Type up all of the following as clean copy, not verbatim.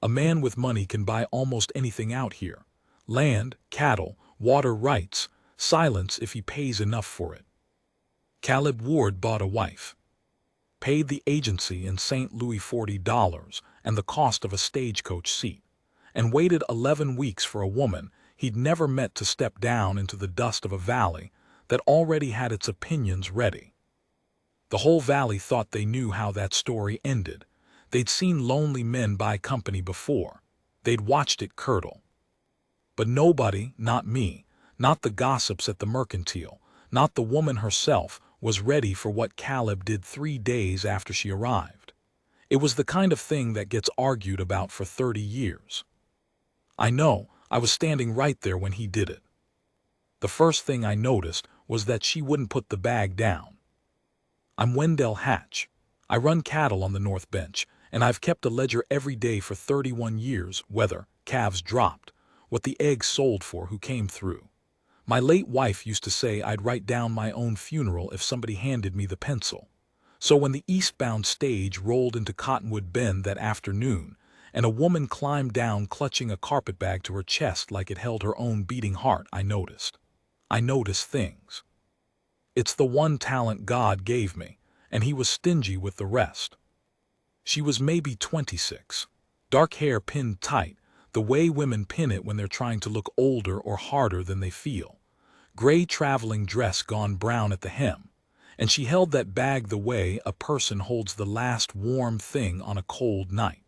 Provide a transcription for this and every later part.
A man with money can buy almost anything out here. Land, cattle, water rights, silence if he pays enough for it. Caleb Ward bought a wife. Paid the agency in St. Louis $40 and the cost of a stagecoach seat, and waited 11 weeks for a woman he'd never met to step down into the dust of a valley that already had its opinions ready. The whole valley thought they knew how that story ended. They'd seen lonely men buy company before. They'd watched it curdle. But nobody, not me, not the gossips at the mercantile, not the woman herself, was ready for what Caleb did 3 days after she arrived. It was the kind of thing that gets argued about for 30 years. I know, I was standing right there when he did it. The first thing I noticed was that she wouldn't put the bag down. I'm Wendell Hatch. I run cattle on the North Bench, and I've kept a ledger every day for 31 years, whether calves dropped, what the eggs sold for, who came through. My late wife used to say I'd write down my own funeral if somebody handed me the pencil. So when the eastbound stage rolled into Cottonwood Bend that afternoon, and a woman climbed down clutching a carpetbag to her chest like it held her own beating heart, I noticed. I noticed things. It's the one talent God gave me, and he was stingy with the rest. She was maybe 26. Dark hair pinned tight, the way women pin it when they're trying to look older or harder than they feel. Gray traveling dress gone brown at the hem, and she held that bag the way a person holds the last warm thing on a cold night.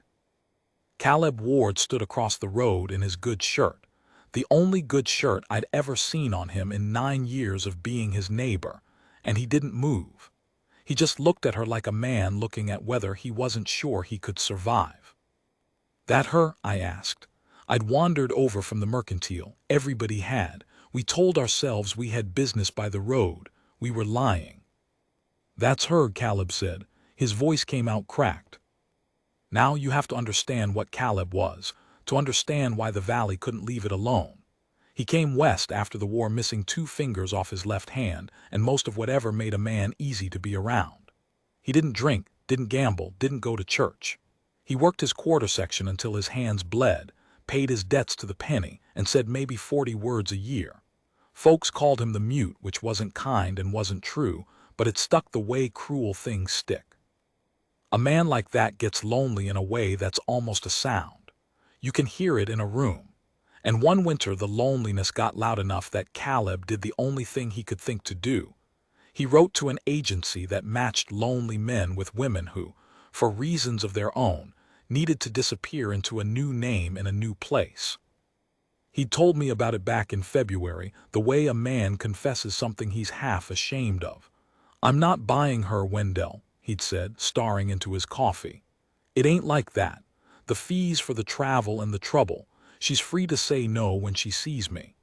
Caleb Ward stood across the road in his good shirt, the only good shirt I'd ever seen on him in 9 years of being his neighbor, and he didn't move. He just looked at her like a man looking at whether he wasn't sure he could survive. "That her?" I asked. I'd wandered over from the mercantile. Everybody had. We told ourselves we had business by the road. We were lying. "That's her," Caleb said. His voice came out cracked. Now you have to understand what Caleb was, to understand why the valley couldn't leave it alone. He came west after the war missing 2 fingers off his left hand and most of whatever made a man easy to be around. He didn't drink, didn't gamble, didn't go to church. He worked his quarter section until his hands bled, paid his debts to the penny, and said maybe 40 words a year. Folks called him the mute, which wasn't kind and wasn't true, but it stuck the way cruel things stick. A man like that gets lonely in a way that's almost a sound. You can hear it in a room. And one winter the loneliness got loud enough that Caleb did the only thing he could think to do. He wrote to an agency that matched lonely men with women who, for reasons of their own, needed to disappear into a new name in a new place. He'd told me about it back in February, the way a man confesses something he's half ashamed of. "I'm not buying her, Wendell," he'd said, staring into his coffee. "It ain't like that. The fees for the travel and the trouble. She's free to say no when she sees me.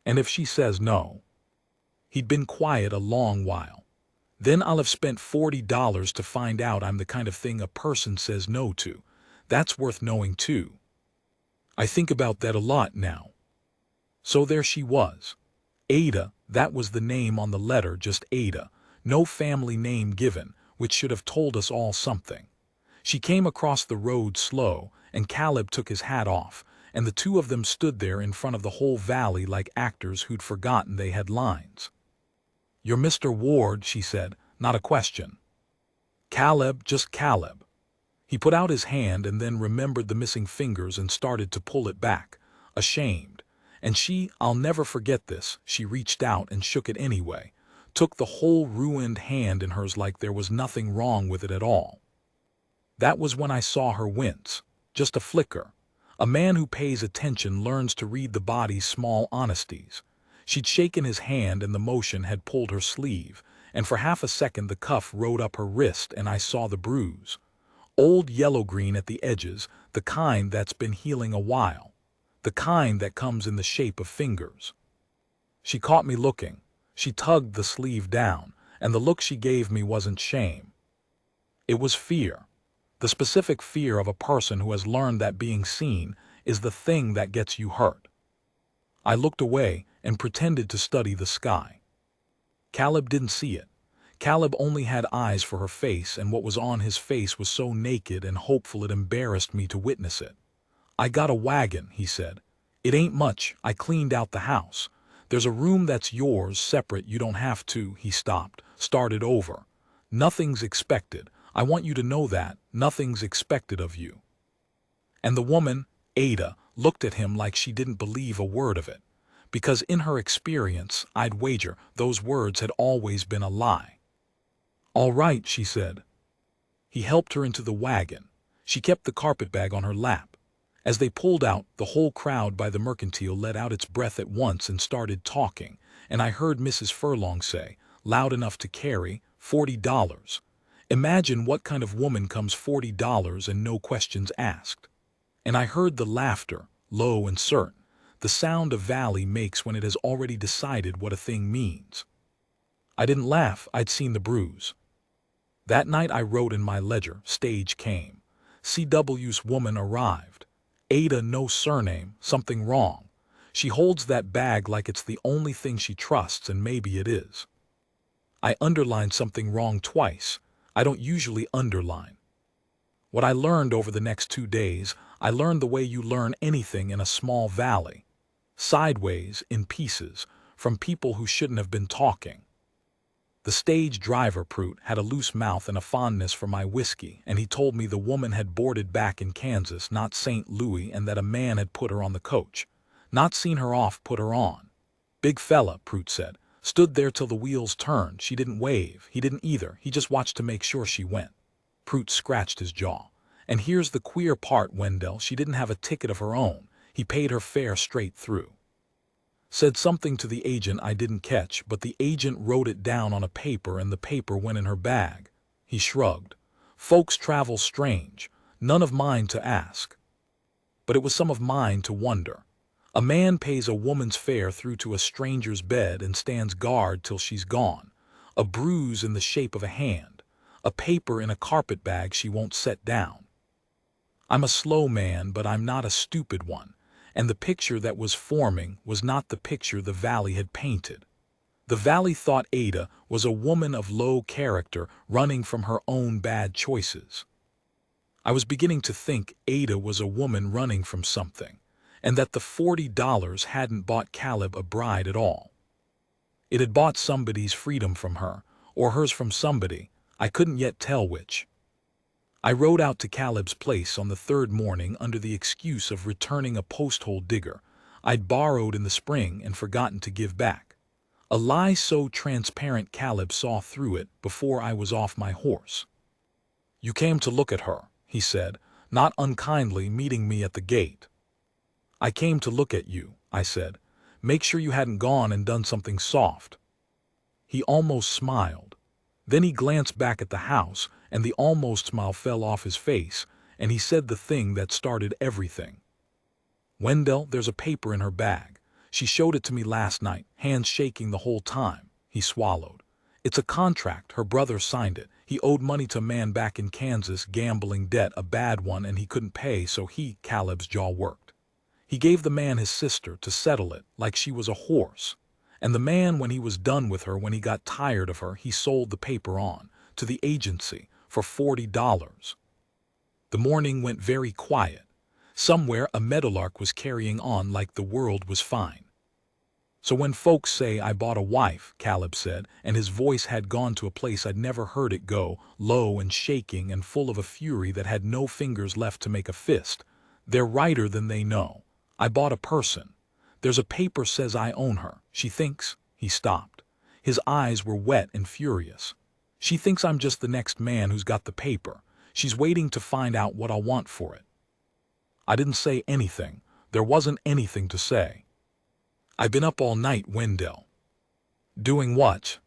And if she says no..." He'd been quiet a long while. "Then I'll have spent $40 to find out I'm the kind of thing a person says no to. That's worth knowing too. I think about that a lot now." So there she was. Ada, that was the name on the letter, just Ada. No family name given, which should have told us all something. She came across the road slow, and Caleb took his hat off, and the two of them stood there in front of the whole valley like actors who'd forgotten they had lines. "You're Mr. Ward," she said, not a question. "Caleb, just Caleb." He put out his hand and then remembered the missing fingers and started to pull it back, ashamed. And she, I'll never forget this, she reached out and shook it anyway, took the whole ruined hand in hers like there was nothing wrong with it at all. That was when I saw her wince, just a flicker. A man who pays attention learns to read the body's small honesties. She'd shaken his hand and the motion had pulled her sleeve, and for half a second the cuff rode up her wrist and I saw the bruise. Old yellow-green at the edges, the kind that's been healing a while. The kind that comes in the shape of fingers. She caught me looking. She tugged the sleeve down, and the look she gave me wasn't shame. It was fear. The specific fear of a person who has learned that being seen is the thing that gets you hurt. I looked away and pretended to study the sky. Caleb didn't see it. Caleb only had eyes for her face, and what was on his face was so naked and hopeful it embarrassed me to witness it. "I got a wagon," he said. "It ain't much, I cleaned out the house. There's a room that's yours, separate, you don't have to." He stopped, started over. "Nothing's expected. I want you to know that, nothing's expected of you." And the woman, Ada, looked at him like she didn't believe a word of it. Because in her experience, I'd wager, those words had always been a lie. "All right," she said. He helped her into the wagon. She kept the carpetbag on her lap. As they pulled out, the whole crowd by the mercantile let out its breath at once and started talking, and I heard Mrs. Furlong say, loud enough to carry, $40. Imagine what kind of woman comes $40 and no questions asked. And I heard the laughter, low and certain, the sound a valley makes when it has already decided what a thing means. I didn't laugh, I'd seen the bruise. That night I wrote in my ledger, stage came. CW's woman arrived. Ada no surname, something wrong. She holds that bag like it's the only thing she trusts, and maybe it is. I underlined something wrong twice. I don't usually underline. What I learned over the next 2 days, I learned the way you learn anything in a small valley. Sideways, in pieces, from people who shouldn't have been talking. The stage driver, Prout, had a loose mouth and a fondness for my whiskey, and he told me the woman had boarded back in Kansas, not St. Louis, and that a man had put her on the coach. Not seen her off, put her on. "Big fella," Prout said. "Stood there till the wheels turned. She didn't wave. He didn't either. He just watched to make sure she went." Prout scratched his jaw. "And here's the queer part, Wendell. She didn't have a ticket of her own. He paid her fare straight through. Said something to the agent I didn't catch, but the agent wrote it down on a paper and the paper went in her bag." He shrugged. "Folks travel strange. None of mine to ask. But it was some of mine to wonder. A man pays a woman's fare through to a stranger's bed and stands guard till she's gone. A bruise in the shape of a hand. A paper in a carpetbag she won't set down. I'm a slow man, but I'm not a stupid one. And the picture that was forming was not the picture the valley had painted. The valley thought Ada was a woman of low character running from her own bad choices. I was beginning to think Ada was a woman running from something, and that the $40 hadn't bought Caleb a bride at all. It had bought somebody's freedom from her, or hers from somebody, I couldn't yet tell which. I rode out to Caleb's place on the 3rd morning under the excuse of returning a post-hole digger I'd borrowed in the spring and forgotten to give back. A lie so transparent Caleb saw through it before I was off my horse. "You came to look at her," he said, not unkindly, meeting me at the gate. "I came to look at you," I said. "Make sure you hadn't gone and done something soft." He almost smiled. Then he glanced back at the house, and the almost smile fell off his face, and he said the thing that started everything. "Wendell, there's a paper in her bag. She showed it to me last night, hands shaking the whole time." He swallowed. "It's a contract. Her brother signed it. He owed money to a man back in Kansas, gambling debt, a bad one, and he couldn't pay, so Caleb's jaw worked. He gave the man his sister to settle it, like she was a horse. And the man, when he was done with her, when he got tired of her, he sold the paper on, to the agency, for $40. The morning went very quiet. Somewhere a meadowlark was carrying on like the world was fine. "So when folks say I bought a wife," Caleb said, and his voice had gone to a place I'd never heard it go, low and shaking and full of a fury that had no fingers left to make a fist, "they're righter than they know. I bought a person. There's a paper says I own her. She thinks—" He stopped. His eyes were wet and furious. "She thinks I'm just the next man who's got the paper. She's waiting to find out what I'll want for it." I didn't say anything. There wasn't anything to say. "I've been up all night, Wendell." "Doing what?"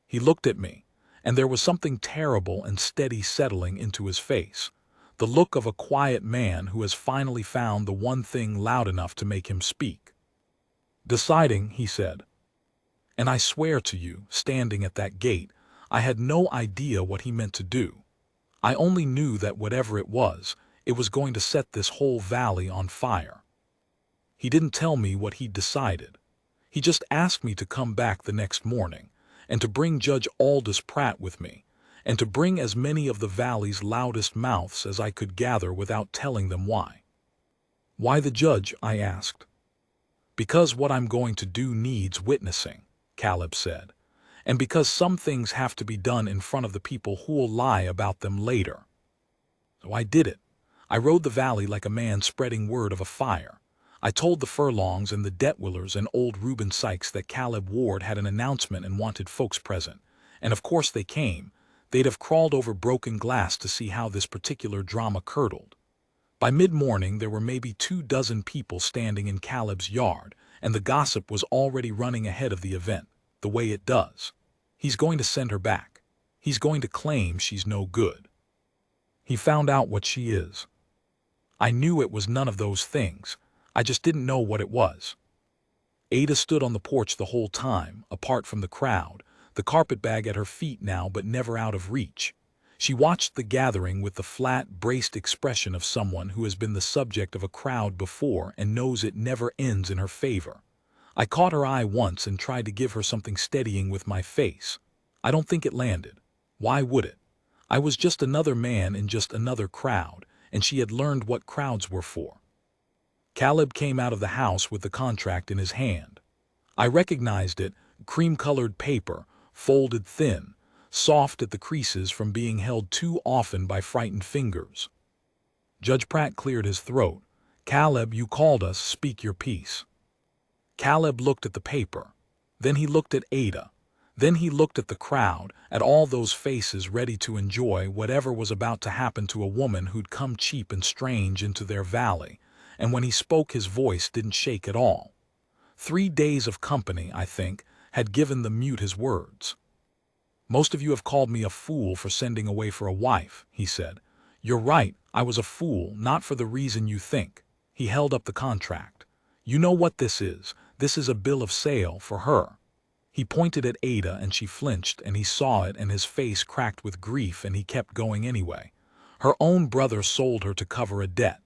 He looked at me, and there was something terrible and steady settling into his face. The look of a quiet man who has finally found the one thing loud enough to make him speak. "Deciding," he said. And I swear to you, standing at that gate, I had no idea what he meant to do. I only knew that whatever it was going to set this whole valley on fire. He didn't tell me what he'd decided. He just asked me to come back the next morning, and to bring Judge Aldous Pratt with me, and to bring as many of the valley's loudest mouths as I could gather without telling them why. Why the judge? I asked. Because what I'm going to do needs witnessing, Caleb said, and because some things have to be done in front of the people who'll lie about them later. So I did it. I rode the valley like a man spreading word of a fire. I told the Furlongs and the Detwillers and old Reuben Sykes that Caleb Ward had an announcement and wanted folks present, and of course they came. They'd have crawled over broken glass to see how this particular drama curdled. By mid-morning there were maybe 24 people standing in Caleb's yard, and the gossip was already running ahead of the event, the way it does. He's going to send her back. He's going to claim she's no good. He found out what she is. I knew it was none of those things. I just didn't know what it was. Ada stood on the porch the whole time, apart from the crowd, the carpetbag at her feet now but never out of reach. She watched the gathering with the flat, braced expression of someone who has been the subject of a crowd before and knows it never ends in her favor. I caught her eye once and tried to give her something steadying with my face. I don't think it landed. Why would it? I was just another man in just another crowd, and she had learned what crowds were for. Caleb came out of the house with the contract in his hand. I recognized it, cream-colored paper, folded thin, soft at the creases from being held too often by frightened fingers. Judge Pratt cleared his throat. "Caleb, you called us. Speak your piece." Caleb looked at the paper. Then he looked at Ada. Then he looked at the crowd, at all those faces ready to enjoy whatever was about to happen to a woman who'd come cheap and strange into their valley, and when he spoke his voice didn't shake at all. 3 days of company, I think, had given the mute his words. "Most of you have called me a fool for sending away for a wife," he said. "You're right, I was a fool, not for the reason you think." He held up the contract. "You know what this is. This is a bill of sale for her." He pointed at Ada and she flinched, and he saw it and his face cracked with grief, and he kept going anyway. Her own brother sold her to cover a debt.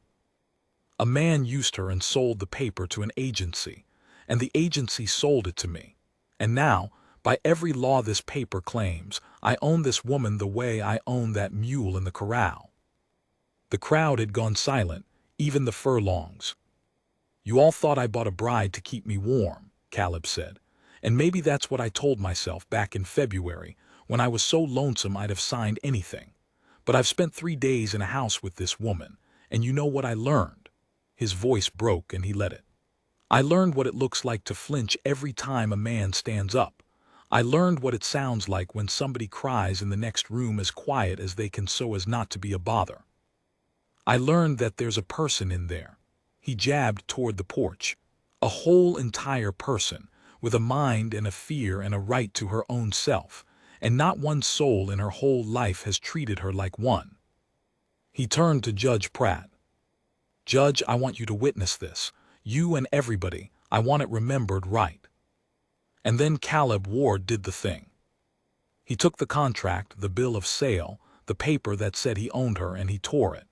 A man used her and sold the paper to an agency, and the agency sold it to me. And now, by every law this paper claims, I own this woman the way I own that mule in the corral. The crowd had gone silent, even the Furlongs. "You all thought I bought a bride to keep me warm," Caleb said. "And maybe that's what I told myself back in February, when I was so lonesome I'd have signed anything. But I've spent 3 days in a house with this woman, and you know what I learned?" His voice broke and he let it. "I learned what it looks like to flinch every time a man stands up. I learned what it sounds like when somebody cries in the next room as quiet as they can so as not to be a bother. I learned that there's a person in there." He jabbed toward the porch. "A whole entire person, with a mind and a fear and a right to her own self, and not one soul in her whole life has treated her like one." He turned to Judge Pratt. "Judge, I want you to witness this. You and everybody. I want it remembered right." And then Caleb Ward did the thing. He took the contract, the bill of sale, the paper that said he owned her, and he tore it.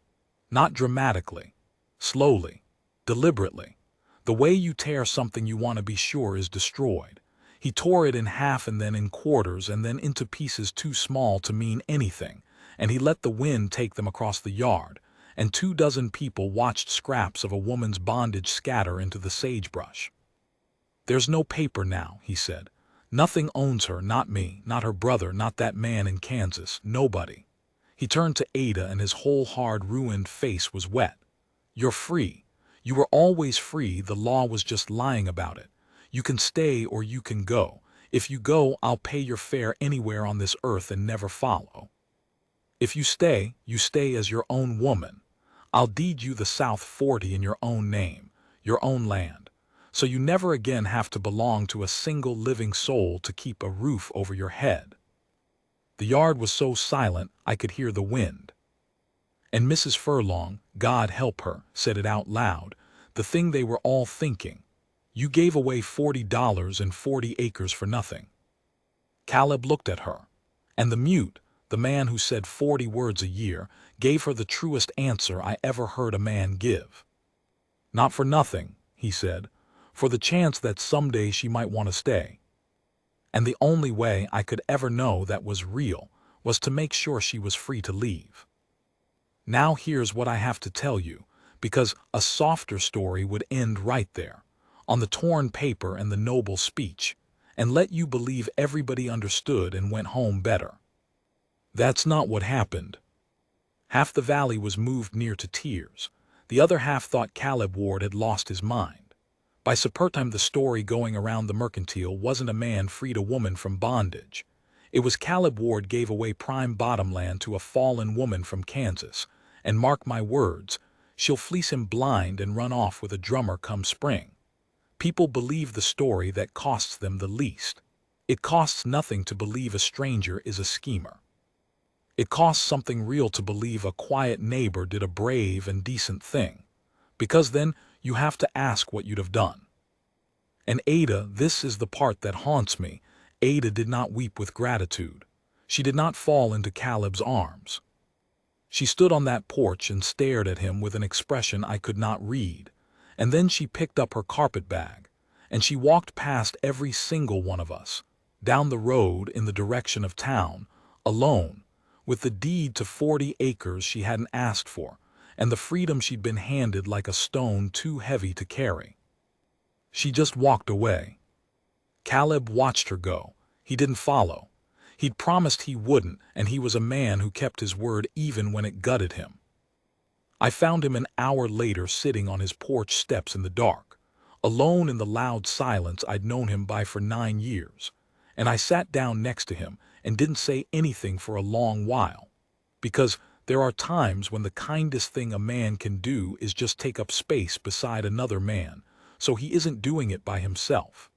Not dramatically. Slowly. Deliberately. The way you tear something you want to be sure is destroyed. He tore it in half and then in quarters and then into pieces too small to mean anything, and he let the wind take them across the yard, and 24 people watched scraps of a woman's bondage scatter into the sagebrush. "There's no paper now," he said. "Nothing owns her, not me, not her brother, not that man in Kansas, nobody." He turned to Ada and his whole hard, ruined face was wet. "You're free. You were always free, the law was just lying about it. You can stay or you can go. If you go, I'll pay your fare anywhere on this earth and never follow. If you stay as your own woman. I'll deed you the South 40 in your own name, your own land. So you never again have to belong to a single living soul to keep a roof over your head." The yard was so silent I could hear the wind. And Mrs. Furlong, God help her, said it out loud, the thing they were all thinking. "You gave away $40 and 40 acres for nothing." Caleb looked at her, and the mute, the man who said 40 words a year, gave her the truest answer I ever heard a man give. "Not for nothing," he said, "for the chance that someday she might want to stay." And the only way I could ever know that was real was to make sure she was free to leave. Now here's what I have to tell you, because a softer story would end right there, on the torn paper and the noble speech, and let you believe everybody understood and went home better. That's not what happened. Half the valley was moved near to tears. The other half thought Caleb Ward had lost his mind. By suppertime the story going around the mercantile wasn't a man freed a woman from bondage. It was Caleb Ward gave away prime bottomland to a fallen woman from Kansas, and mark my words, she'll fleece him blind and run off with a drummer come spring. People believe the story that costs them the least. It costs nothing to believe a stranger is a schemer. It costs something real to believe a quiet neighbor did a brave and decent thing, because then you have to ask what you'd have done. And Ada, this is the part that haunts me, Ada did not weep with gratitude. She did not fall into Caleb's arms. She stood on that porch and stared at him with an expression I could not read, and then she picked up her carpet bag, and she walked past every single one of us, down the road in the direction of town, alone, with the deed to 40 acres she hadn't asked for, and the freedom she'd been handed like a stone too heavy to carry. She just walked away. Caleb watched her go. He didn't follow. He'd promised he wouldn't, and he was a man who kept his word even when it gutted him. I found him an hour later sitting on his porch steps in the dark, alone in the loud silence I'd known him by for 9 years, and I sat down next to him and didn't say anything for a long while, because there are times when the kindest thing a man can do is just take up space beside another man, so he isn't doing it by himself.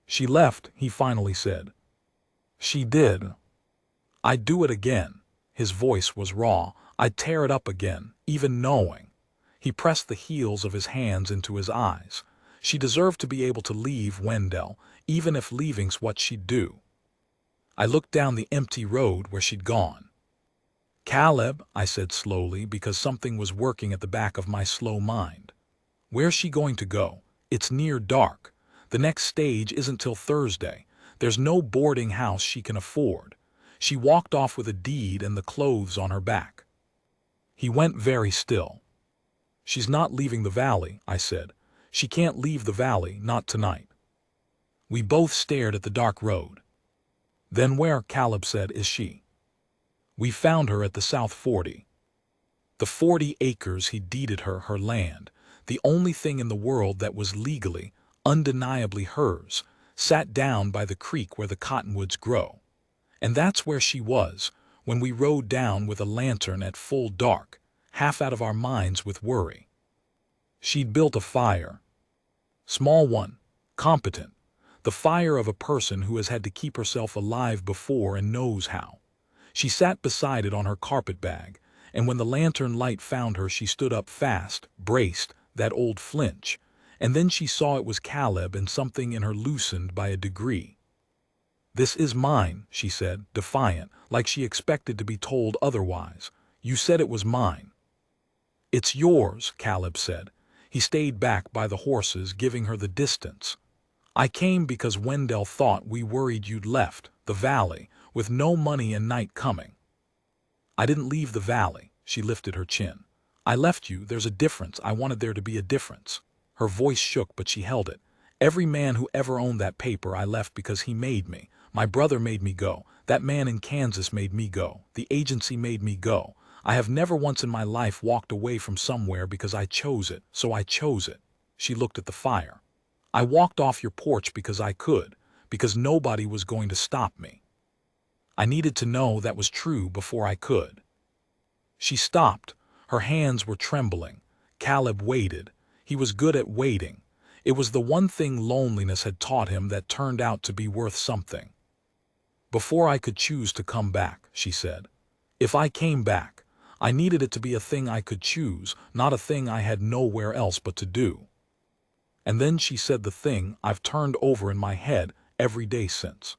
She left, he finally said. She did. I'd do it again. His voice was raw. I'd tear it up again, even knowing. He pressed the heels of his hands into his eyes. She deserved to be able to leave Wendell, even if leaving's what she'd do. I looked down the empty road where she'd gone. Caleb, I said slowly, because something was working at the back of my slow mind. Where's she going to go? It's near dark. The next stage isn't till Thursday. There's no boarding house she can afford. She walked off with a deed and the clothes on her back. He went very still. She's not leaving the valley, I said. She can't leave the valley, not tonight. We both stared at the dark road. Then where, Caleb said, is she? We found her at the South 40. The 40 acres he deeded her land, the only thing in the world that was legally, undeniably hers, sat down by the creek where the cottonwoods grow. And that's where she was, when we rode down with a lantern at full dark, half out of our minds with worry. She'd built a fire. Small one, competent. The fire of a person who has had to keep herself alive before and knows how. She sat beside it on her carpet bag, and when the lantern light found her she stood up fast, braced, that old flinch, and then she saw it was Caleb and something in her loosened by a degree. This is mine, she said, defiant, like she expected to be told otherwise. You said it was mine. It's yours, Caleb said. He stayed back by the horses, giving her the distance. I came because Wendell thought we worried you'd left the valley, with no money and night coming. I didn't leave the valley, she lifted her chin. I left you, there's a difference, I wanted there to be a difference. Her voice shook, but she held it. Every man who ever owned that paper I left because he made me. My brother made me go. That man in Kansas made me go. The agency made me go. I have never once in my life walked away from somewhere because I chose it, so I chose it. She looked at the fire. I walked off your porch because I could, because nobody was going to stop me. I needed to know that was true before I could. She stopped. Her hands were trembling. Caleb waited. He was good at waiting. It was the one thing loneliness had taught him that turned out to be worth something. Before I could choose to come back, she said. If I came back, I needed it to be a thing I could choose, not a thing I had nowhere else but to do. And then she said the thing I've turned over in my head every day since.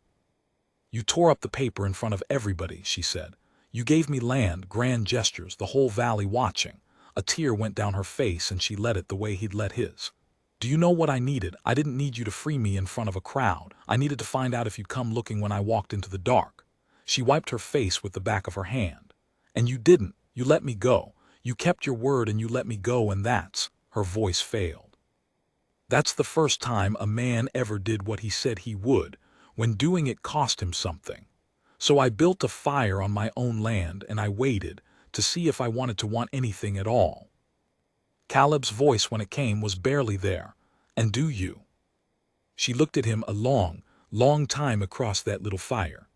You tore up the paper in front of everybody, she said. You gave me land, grand gestures, the whole valley watching. A tear went down her face and she let it the way he'd let his. Do you know what I needed? I didn't need you to free me in front of a crowd. I needed to find out if you'd come looking when I walked into the dark. She wiped her face with the back of her hand. And you didn't. You let me go. You kept your word and you let me go, and that's— her voice failed. That's the first time a man ever did what he said he would, when doing it cost him something. So I built a fire on my own land and I waited to see if I wanted to want anything at all. Caleb's voice when it came was barely there. And do you? She looked at him a long, long time across that little fire.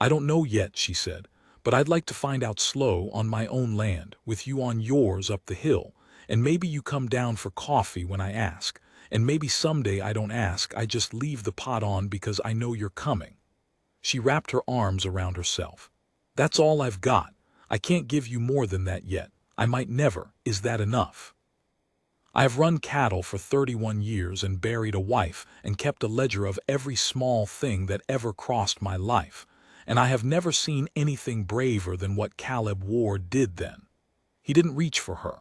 I don't know yet, she said, but I'd like to find out slow on my own land, with you on yours up the hill, and maybe you come down for coffee when I ask, and maybe someday I don't ask, I just leave the pot on because I know you're coming. She wrapped her arms around herself. That's all I've got. I can't give you more than that yet. I might never. Is that enough? I have run cattle for 31 years and buried a wife and kept a ledger of every small thing that ever crossed my life, and I have never seen anything braver than what Caleb Ward did then. He didn't reach for her.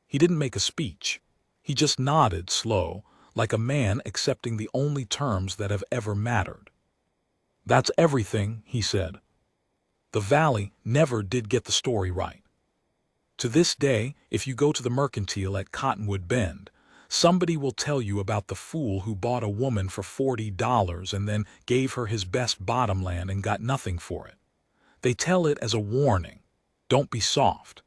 He didn't make a speech. He just nodded slow, like a man accepting the only terms that have ever mattered. That's everything, he said. The Valley never did get the story right. To this day, if you go to the Mercantile at Cottonwood Bend, somebody will tell you about the fool who bought a woman for $40 and then gave her his best bottomland and got nothing for it. They tell it as a warning. Don't be soft.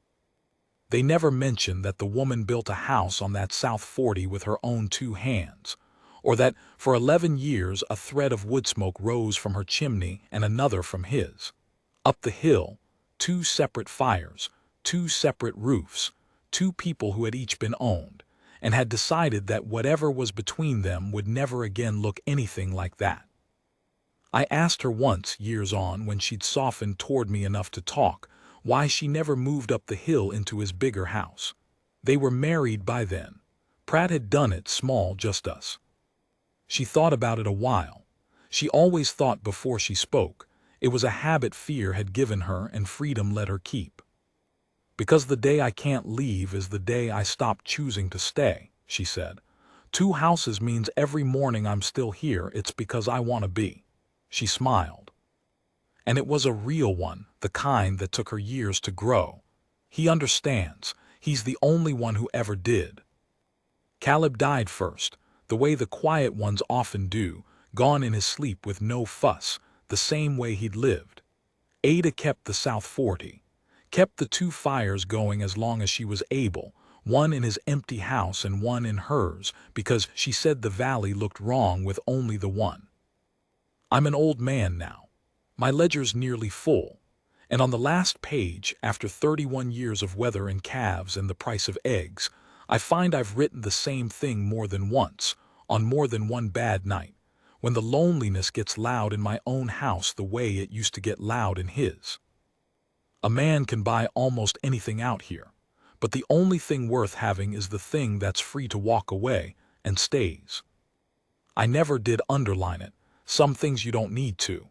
They never mention that the woman built a house on that South 40 with her own 2 hands, or that for 11 years a thread of wood smoke rose from her chimney and another from his. Up the hill, 2 separate fires, 2 separate roofs, 2 people who had each been owned, and had decided that whatever was between them would never again look anything like that. I asked her once, years on, when she'd softened toward me enough to talk, why she never moved up the hill into his bigger house. They were married by then. Pratt had done it small, just us. She thought about it a while. She always thought before she spoke. It was a habit fear had given her and freedom let her keep. Because the day I can't leave is the day I stop choosing to stay, she said. 2 houses means every morning I'm still here, it's because I want to be. She smiled. And it was a real one, the kind that took her years to grow. He understands. He's the only one who ever did. Caleb died first, the way the quiet ones often do, gone in his sleep with no fuss, the same way he'd lived. Ada kept the South 40. Kept the 2 fires going as long as she was able, one in his empty house and one in hers, because she said the valley looked wrong with only the one. I'm an old man now. My ledger's nearly full, and on the last page, after 31 years of weather and calves and the price of eggs, I find I've written the same thing more than once, on more than one bad night, when the loneliness gets loud in my own house the way it used to get loud in his. A man can buy almost anything out here, but the only thing worth having is the thing that's free to walk away and stays. I never did underline it. Some things you don't need to.